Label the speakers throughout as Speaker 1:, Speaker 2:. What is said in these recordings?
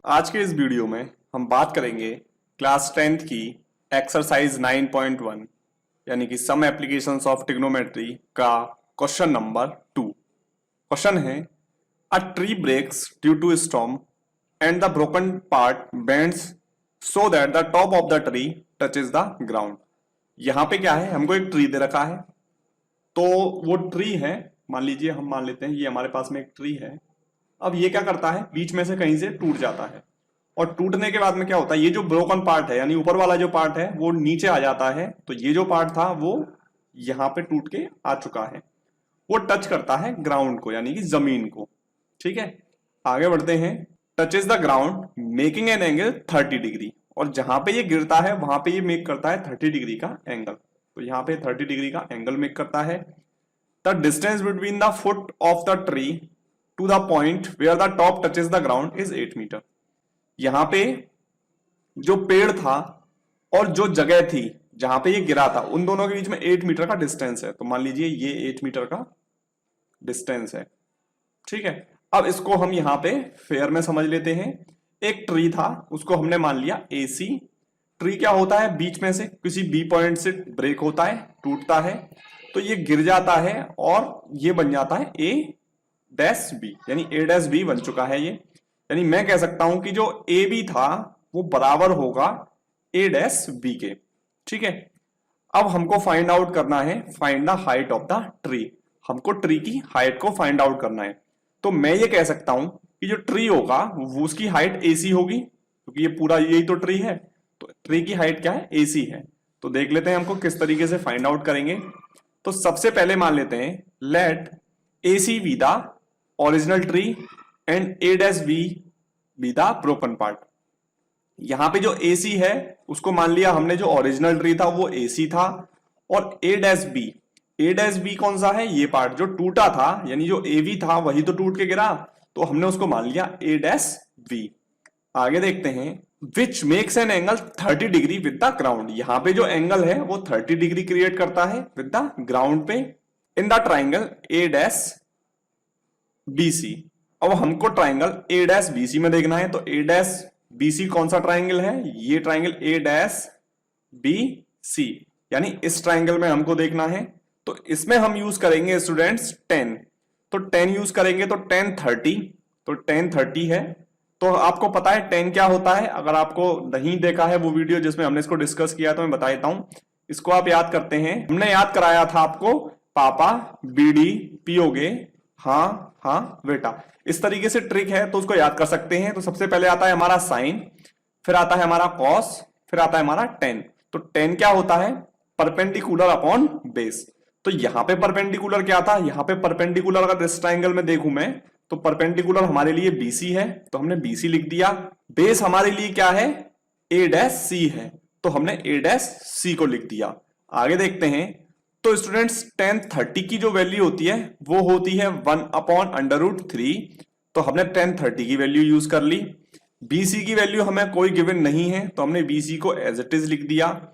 Speaker 1: आज के इस वीडियो में हम बात करेंगे क्लास 10th की एक्सरसाइज 9.1 यानी कि सम एप्लीकेशंस ऑफ ट्रिग्नोमेट्री का क्वेश्चन नंबर 2। क्वेश्चन है a tree breaks due to storm and the broken part bends so that the top of the tree touches the ground. यहां पे क्या है, हमको एक ट्री दे रखा है, तो वो ट्री है, मान लीजिए हम मान लेते हैं ये हमारे पास में एक ट्री है। अब ये क्या करता है, बीच में से कहीं से टूट जाता है और टूटने के बाद में क्या होता है, ये जो ब्रोकन पार्ट है यानी ऊपर वाला जो पार्ट है वो नीचे आ जाता है। तो ये जो पार्ट था वो यहां पे टूट के आ चुका है, वो टच करता है ग्राउंड को यानी कि जमीन को। ठीक है, आगे बढ़ते हैं। Touches the ground making an angle 30 degree, और जहां पे ये गिरता है वहां पे ये मेक करता है 30 डिग्री का एंगल। तो यहां पे 30 डिग्री का एंगल मेक करता है। The distance between the foot of the tree to the point where the top touches the ground is 8 metre. यहां पे जो पेड़ था और जो जगह थी जहां पे ये गिरा था उन दोनों के बीच में 8 मीटर का डिस्टेंस है। तो मान लीजिए ये 8 मीटर का डिस्टेंस है। ठीक है, अब इसको हम यहां पे फेयर में समझ लेते हैं। एक ट्री था, उसको हमने मान लिया AC। ट्री क्या होता है, बीच में से किसी बी पॉइंट से ब्रेक होता है, टूटता है, तो ये गिर जाता है और ये बन जाता है A-B, यानी A-B बन चुका है ये। यानी मैं कह सकता हूं कि जो AB था वो बराबर होगा A-B के। ठीक है, अब हमको फाइंड आउट करना है, find the height of the tree. हमको ट्री की हाइट को फाइंड आउट करना है। तो मैं ये कह सकता हूं कि जो ट्री होगा वो उसकी हाइट AC होगी, क्योंकि ये पूरा यही तो ट्री है। तो ट्री की हाइट क्या है, AC है। तो देख लेते हैं हमको किस तरीके से फाइंड आउट करेंगे। तो सबसे पहले मान लेते हैं let AC be the original tree and A-B be the broken part. यहां पे जो AC है उसको मान लिया हमने, जो ओरिजिनल ट्री था वो AC था, और A-B कौन सा है, ये पार्ट जो टूटा था, यानी जो AB था वही तो टूट के गिरा, तो हमने उसको मान लिया A-B। आगे देखते हैं, which makes an angle 30 degree with the ground. यहां पे जो एंगल है वो 30 डिग्री क्रिएट करता है विद द ग्राउंड पे इन द ट्राइंगल A-BC। अब हमको ट्राइंगल A-BC में देखना है, तो A-BC कौन सा ट्राइंगल है, ये ट्राइंगल A-BC, यानी इस ट्राइंगल में हमको देखना है। तो इसमें हम यूज करेंगे स्टूडेंट्स 10। तो 10 यूज करेंगे तो 10 30, तो 10 30 है। तो आपको पता है 10 क्या होता है, अगर आपको नहीं देखा है वो वीडियो जिसमें हमने इसको डिस्कस किया तो मैं बता देता हूं। इसको आप याद करते हैं, हमने याद कराया था आपको, पापा बीड़ी पियोगे, हाँ हाँ बेटा। इस तरीके से ट्रिक है तो उसको याद कर सकते हैं। तो सबसे पहले आता है हमारा साइन, फिर आता है हमारा कॉस, फिर आता है हमारा 10। तो 10 क्या होता है, परपेंडिकुलर अपॉन बेस। तो यहां पे परपेंडिकुलर क्या था, यहां पे परपेंडिकुलर अगर इस ट्राइंगल में देखूं मैं, तो परपेंडिकुलर हमारे लिए BC है, तो हमने BC लिख दिया। बेस हमारे लिए क्या है, A-C है, तो हमने A-C को लिख दिया। आगे देखते हैं, तो स्टूडेंट्स 10 30 की जो वैल्यू होती है वो होती है 1/√3। तो हमने 10 30 की वैल्यू यूज कर ली। BC की वैल्यू हमें कोई गिवन नहीं है, तो हमने BC को एज इट इज लिख दिया।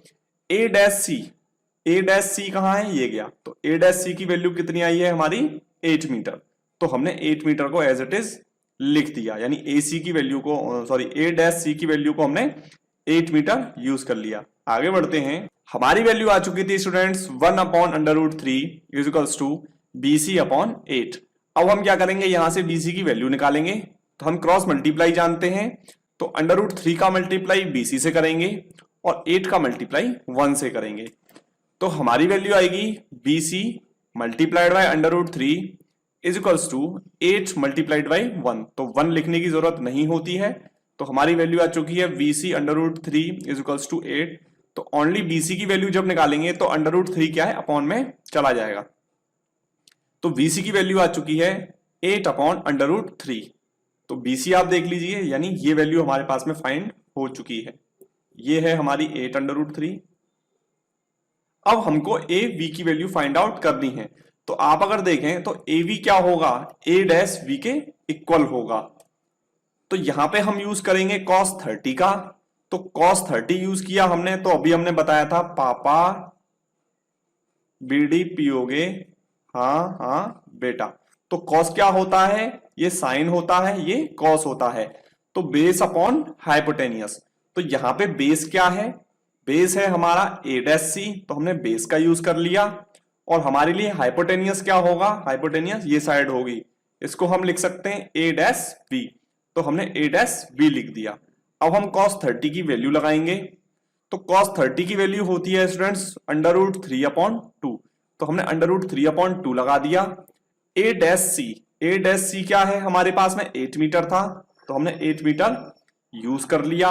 Speaker 1: A-C कहां है, ये गया, तो A-C की वैल्यू कितनी आई है हमारी, 8 मीटर। तो हमने 8 मीटर को एज इट इज लिख दिया, यानी AC की वैल्यू को, सॉरी A-C की वैल्यू को हमने 8 मीटर यूज कर लिया। आगे बढ़ते हैं, हमारी वैल्यू आ चुकी थी students 1/√3 is equals to BC/8। अब हम क्या करेंगे, यहां से BC की वैल्यू निकालेंगे। तो हम क्रॉस मल्टीप्लाई जानते हैं, तो √3 का मल्टीप्लाई BC से करेंगे और 8 का मल्टीप्लाई 1 से करेंगे। तो हमारी वैल्यू आएगी BC multiplied by √3 is equals to 8 multiplied by 1। तो 1 लिखने की जरूरत नहीं होती है, तो हमारी वैल्यू आ चुकी है BC/√3 इज इक्वल्स टू 8। तो ओनली BC की वैल्यू जब निकालेंगे तो √3 क्या है, अपॉन में चला जाएगा। तो BC की वैल्यू आ चुकी है 8/√3। तो BC आप देख लीजिए, यानी ये वैल्यू हमारे पास में फाइंड हो चुकी है, ये है हमारी 8/√3। अब हमको AB की वैल्यू फाइंड आउट करनी है। तो आप अगर देखें तो AB क्या होगा, A-B के इक्वल होगा। तो यहां पे हम यूज करेंगे cos 30 का। तो cos 30 यूज किया हमने, तो अभी हमने बताया था पापा बीड़ी पियोगे, हाँ हाँ बेटा। तो cos क्या होता है, ये साइन होता है, ये cos होता है। तो बेस अपॉन हाइपोटेनियस। तो यहाँ पे बेस क्या है, बेस है हमारा a डैश सी, तो हमने बेस का यूज कर लिया। और हमारे लिए हाइपोटेनियस क्या होगा, हाइपोटेनियस ये साइड होगी, इसको हम लिख सकते हैं a डैश बी, तो हमने a डैश बी लिख दिया। अब हम cos 30 की वैल्यू लगाएंगे, तो cos 30 की वैल्यू होती है स्टूडेंट्स √3/2, तो हमने √3/2 लगा दिया। a डैश सी क्या है, हमारे पास में 8 मीटर था, तो हमने 8 मीटर यूज कर लिया।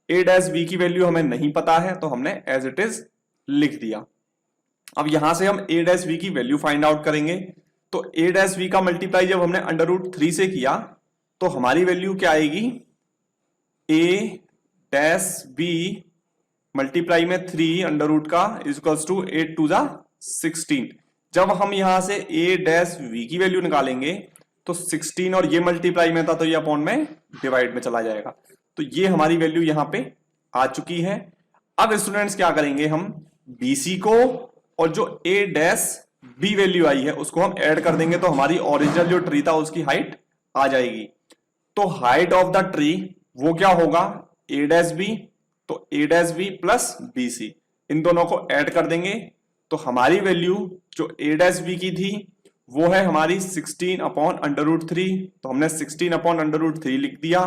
Speaker 1: a डैश बी की वैल्यू हमें नहीं पता है, तो हमने एज इट इज लिख दिया। अब यहां से हम a डैश बी की वैल्यू फाइंड आउट करेंगे, तो a डैश बी का मल्टीप्लाई जब हमने √3 से किया तो हमारी वैल्यू क्या आएगी, a डैश बी मल्टीप्लाई में 3 अंडर रूट का इक्वल्स टू 8 2 जा 16। जब हम यहां से a डैश v की वैल्यू निकालेंगे तो 16 और ये मल्टीप्लाई में था तो ये अपॉन में डिवाइड में चला जाएगा, तो ये हमारी वैल्यू यहां पे आ चुकी है। अब स्टूडेंट्स क्या करेंगे, हम bc को और जो a डैश b वैल्यू आई है उसको हम ऐड कर देंगे, तो हमारी ओरिजिनल जो ट्री था उसकी हाइट आ जाएगी। तो हाइट ऑफ द ट्री वो क्या होगा, a डैश बी, तो a dash B plus B C, इन दोनों को ऐड कर देंगे, तो हमारी वैल्यू जो a डैश बी की थी वो है हमारी 16/√3, तो हमने 16/√3 लिख दिया।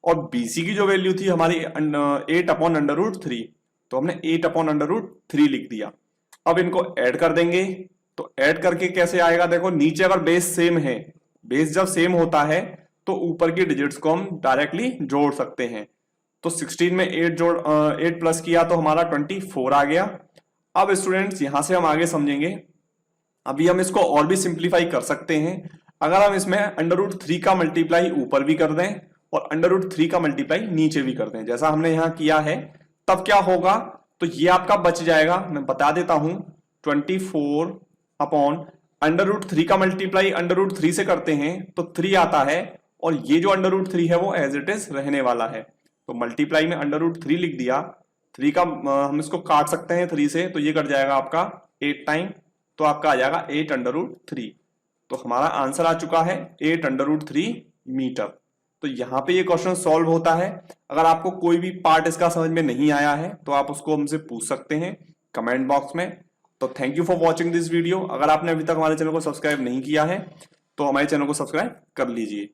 Speaker 1: और BC की जो वैल्यू थी हमारी 8/√3, तो हमने 8/√3 लिख दिया। अब इनको ऐड कर देंगे, तो ऐड करके कैसे आएगा, देखो नीचे अगर बेस सेम है, बेस जब सेम होता है तो ऊपर की डिजिट्स को हम डायरेक्टली जोड़ सकते हैं। तो 16 में 8 प्लस किया तो हमारा 24 आ गया। अब स्टूडेंट्स यहां से हम आगे समझेंगे, अभी हम इसको और भी सिंप्लीफाई कर सकते हैं। अगर हम इसमें √3 का मल्टीप्लाई ऊपर भी कर दें और √3 का मल्टीप्लाई नीचे भी कर दें, जैसा हमने यहां किया है, तब क्या होगा, तो ये आपका बच जाएगा। मैं बता देता हूं, 24/√3 का मल्टीप्लाई √3 से करते हैं तो 3 आता है, और ये जो √3 है वो एज इट इज रहने वाला है, तो मल्टीप्लाई में √3 लिख दिया। 3 का हम इसको काट सकते हैं 3 से, तो ये कट जाएगा आपका 8 टाइम, तो आपका आ जाएगा 8/3। तो हमारा आंसर आ चुका है 8/3 मीटर। तो यहाँ पे ये क्वेश्चन सॉल्व होता है। अगर आपको कोई भी पार्ट इसका समझ में नहीं आया है तो आप उसको हमसे पूछ सकते हैं कमेंट बॉक्स में। तो thank you for watching this video. अगर आपने अभी तक हमारे चैनल को सब्सक्राइब नहीं किया है तो हमारे चैनल को सब्सक्राइब कर लीजिए।